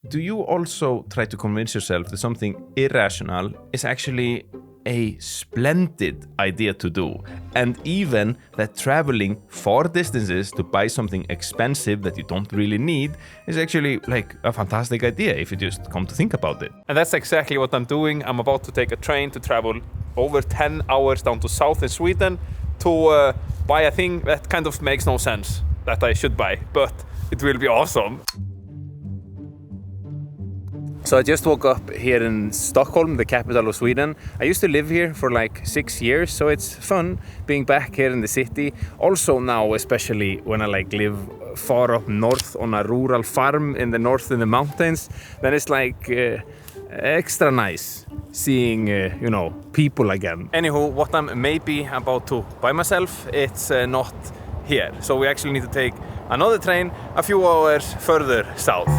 Do you also try to convince yourself that something irrational is actually a splendid idea to do, and even that traveling far distances to buy something expensive that you don't really need is actually like a fantastic idea if you just come to think about it? And that's exactly what I'm doing. I'm about to take a train to travel over 10 hours down to south in Sweden to buy a thing that kind of makes no sense that I should buy, but it will be awesome. So I just woke up here in Stockholm, the capital of Sweden. I used to live here for like 6 years, so it's fun being back here in the city. Also now, especially when I like live far up north on a rural farm in the north in the mountains, then it's like extra nice seeing, people again. Anywho, what I'm maybe about to buy myself, it's not here. So we actually need to take another train a few hours further south.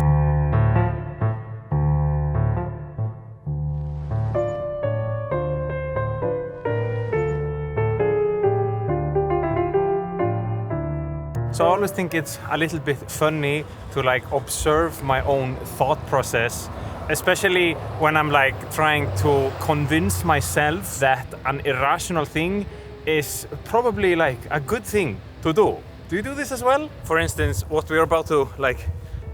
So I always think it's a little bit funny to like observe my own thought process, especially when I'm like trying to convince myself that an irrational thing is probably like a good thing to do. Do you do this as well? For instance, what we're about to like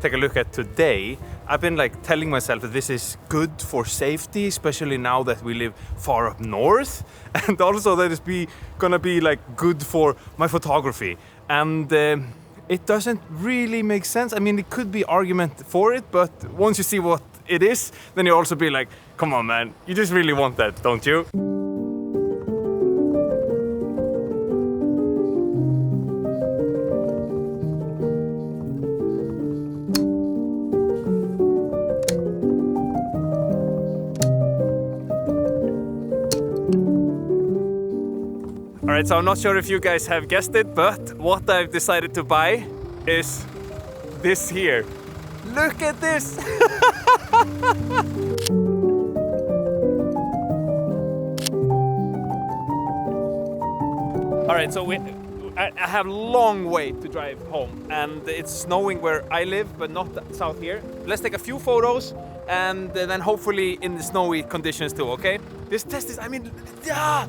take a look at today, I've been like telling myself that this is good for safety, especially now that we live far up north, and also that it's gonna be like good for my photography. And it doesn't really make sense. I mean, it could be argument for it, but once you see what it is, then you also be like, come on man, you just really want that, don't you? Alright, so I'm not sure if you guys have guessed it, but what I've decided to buy is this here. Look at this! Alright, so I have a long way to drive home, and it's snowing where I live, but not south here. Let's take a few photos, and then hopefully in the snowy conditions too, okay? This test is, yeah!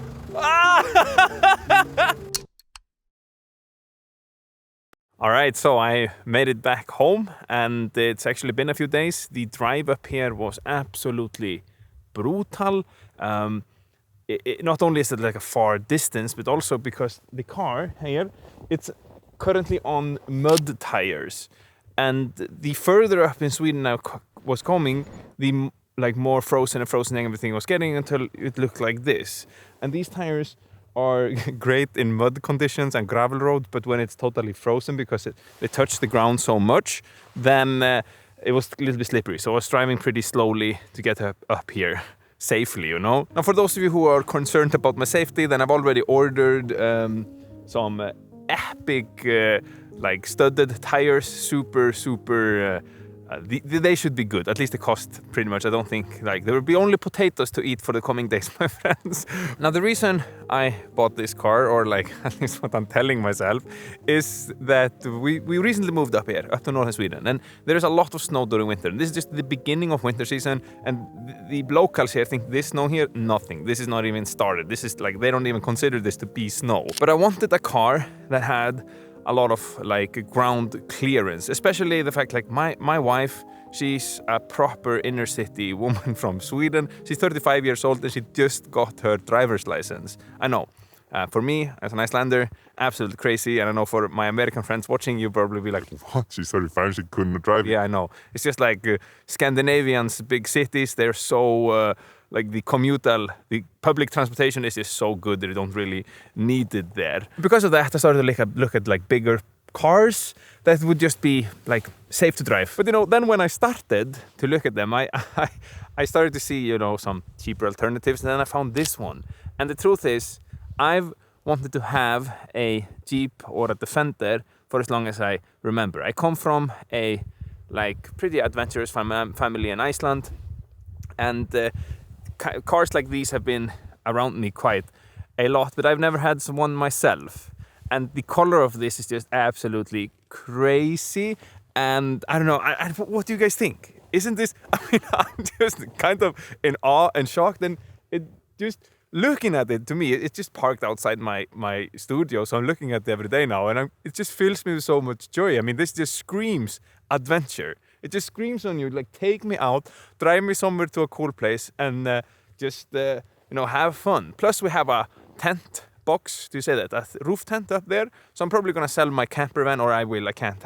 Alright, so I made it back home, and it's actually been a few days. The drive up here was absolutely brutal. Not only is it like a far distance, but also because the car here, it's currently on mud tires. And the further up in Sweden I was coming, the like more frozen and everything was getting, until it looked like this. And these tires are great in mud conditions and gravel road, but when it's totally frozen because they touch the ground so much, then it was a little bit slippery. So I was driving pretty slowly to get up here safely, you know. Now for those of you who are concerned about my safety, then I've already ordered some epic like studded tires, super they should be good. At least the cost pretty much. I don't think like there will be only potatoes to eat for the coming days, my friends. Now the reason I bought this car, or like at least what I'm telling myself, is that we recently moved up here, up to northern Sweden, and there's a lot of snow during winter. And this is just the beginning of winter season, and the locals here think this snow here, nothing. This is not even started. This is like, they don't even consider this to be snow. But I wanted a car that had a lot of like ground clearance, especially the fact like my wife, she's a proper inner city woman from Sweden. She's 35 years old and she just got her driver's license. I know, for me as an Icelander, absolutely crazy. And I know for my American friends watching, you probably be like, what? She's 35, she couldn't drive. Yeah, I know. It's just like Scandinavians, big cities, they're so like the public transportation is just so good that you don't really need it there. Because of that, I started to look at like bigger cars that would just be like safe to drive. But you know, then when I started to look at them, I started to see, you know, some cheaper alternatives, and then I found this one. And the truth is, I've wanted to have a Jeep or a Defender for as long as I remember. I come from a like pretty adventurous family in Iceland, and cars like these have been around me quite a lot, but I've never had one myself. And the color of this is just absolutely crazy. And I don't know, what do you guys think? isn't this, I mean, I'm just kind of in awe and shocked, and it just, looking at it, to me, it's just parked outside my studio, so I'm looking at it every day now, and it just fills me with so much joy. I mean, this just screams adventure. It just screams on you, like, take me out, drive me somewhere to a cool place, and just, have fun. Plus, we have a tent box, do you say that? A roof tent up there. So I'm probably gonna sell my camper van, or I can't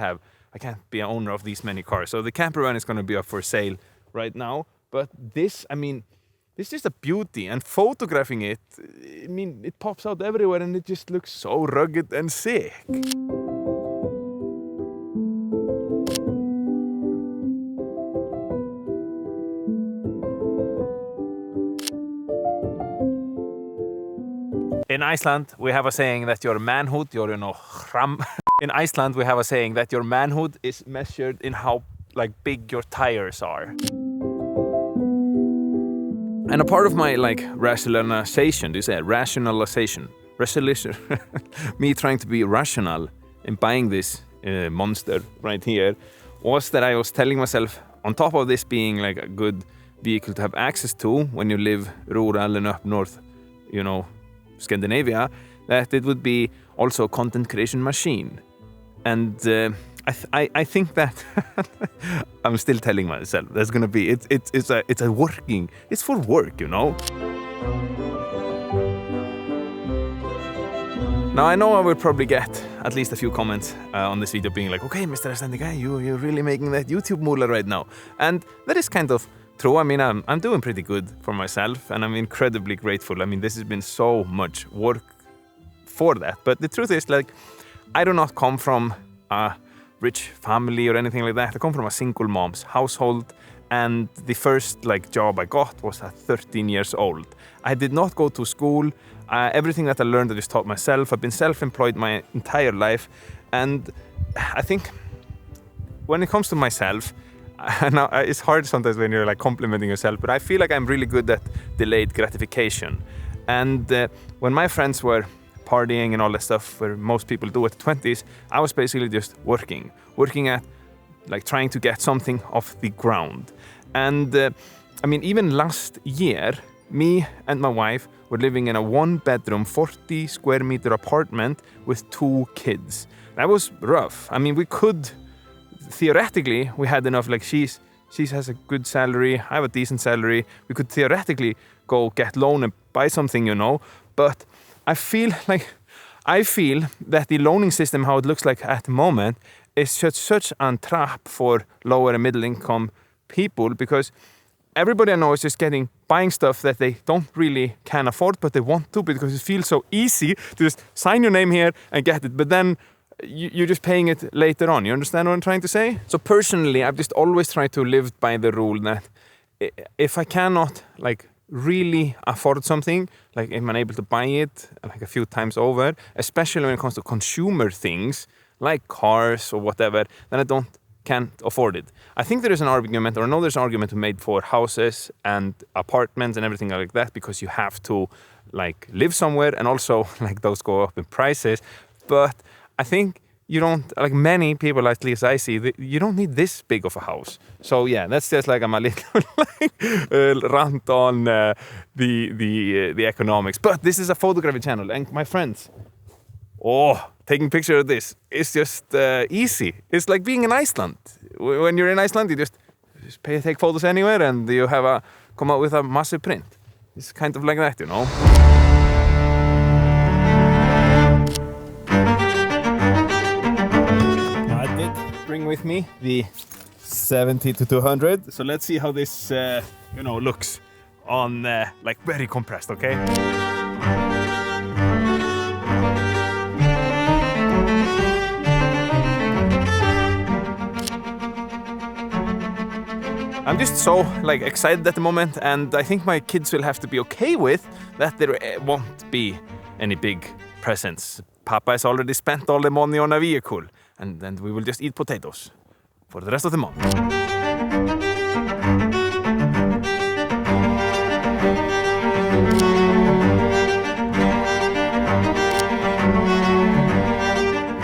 be an owner of these many cars. So the camper van is gonna be up for sale right now. But this, I mean, it's just a beauty, and photographing it, I mean, it pops out everywhere and it just looks so rugged and sick. In Iceland, we have a saying that your manhood, In Iceland, we have a saying that your manhood is measured in how big your tires are. And a part of my rationalization, do you say it? Rationalization, me trying to be rational in buying this monster right here, was that I was telling myself, on top of this being like a good vehicle to have access to when you live rural and up north, Scandinavia, that it would be also a content creation machine. And I think that I'm still telling myself that's gonna be it's for work, Now I know I will probably get at least a few comments on this video being like, okay, Mr. Icelandic guy, you're really making that YouTube moolah right now, and that is kind of true. I mean, I'm doing pretty good for myself, and I'm incredibly grateful. I mean, this has been so much work for that. But the truth is, I do not come from a rich family or anything like that. I come from a single mom's household, and the first job I got was at 13 years old. I did not go to school. Everything that I learned, I just taught myself. I've been self-employed my entire life, and I think when it comes to myself, now, it's hard sometimes when you're complimenting yourself, but I feel like I'm really good at delayed gratification. And when my friends were partying and all that stuff, where most people do at the 20s, I was basically just working at trying to get something off the ground. And I mean, even last year, me and my wife were living in a 1-bedroom, 40 square meter apartment with 2 kids. That was rough. I mean, theoretically, we had enough, she has a good salary, I have a decent salary, we could theoretically go get loan and buy something, but I feel that the loaning system, how it looks like at the moment, is just such a trap for lower and middle income people, because everybody I know is just buying stuff that they don't really can afford, but they want to, because it feels so easy to just sign your name here and get it, but then you're just paying it later on. You understand what I'm trying to say? So personally, I've just always tried to live by the rule that if I cannot really afford something, if I'm able to buy it a few times over, especially when it comes to consumer things like cars or whatever, then I can't afford it. I think there is an argument, or I know there's an argument made for houses and apartments and everything like that, because you have to live somewhere, and also those go up in prices. But I think you don't, many people, at least I see, you don't need this big of a house. So yeah, that's just I'm a little rant on the economics. But this is a photography channel, and my friends, taking picture of this is just easy. It's like being in Iceland. When you're in Iceland, you just take photos anywhere, and you come out with a massive print. It's kind of like that, Bring with me the 70 to 200. So let's see how this, looks on very compressed, okay? I'm just so excited at the moment, and I think my kids will have to be okay with that there won't be any big presents. Papa has already spent all the money on a vehicle, and then we will just eat potatoes for the rest of the month.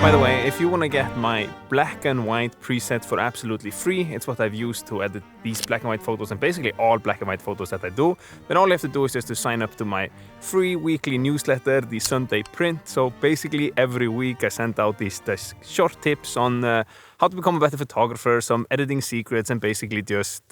By the way, if you you want to get my black and white preset for absolutely free, it's what I've used to edit these black and white photos and basically all black and white photos that I do, then all you have to do is just to sign up to my free weekly newsletter, the Sunday Print. So basically every week I send out these short tips on how to become a better photographer, some editing secrets, and basically just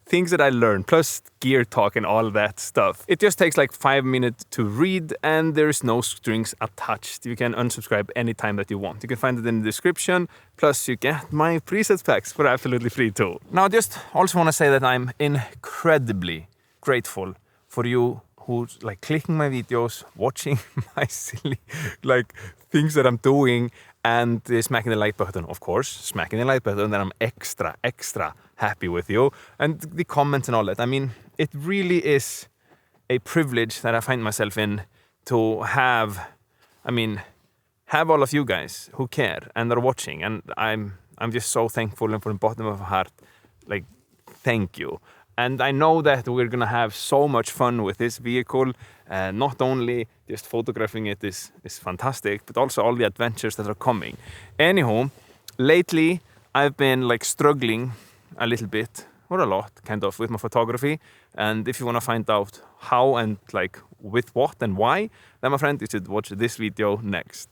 things that I learned, plus gear talk and all that stuff. It just takes like 5 minutes to read and there's no strings attached. You can unsubscribe anytime that you want. You can find it in the description, plus you get my presets packs for absolutely free too. Now I just also want to say that I'm incredibly grateful for you who's like clicking my videos, watching my silly like things that I'm doing, and smacking the like button, of course, smacking the like button, then I'm extra happy with you. And the comments and all that. I mean, it really is a privilege that I find myself in to have all of you guys who care and are watching. And I'm just so thankful, and from the bottom of my heart, like, thank you. And I know that we're gonna have so much fun with this vehicle. Not only just photographing it is fantastic, but also all the adventures that are coming. Anyhow, lately I've been like struggling a little bit, or a lot, kind of, with my photography. And if you want to find out how and like with what and why, then my friend, you should watch this video next.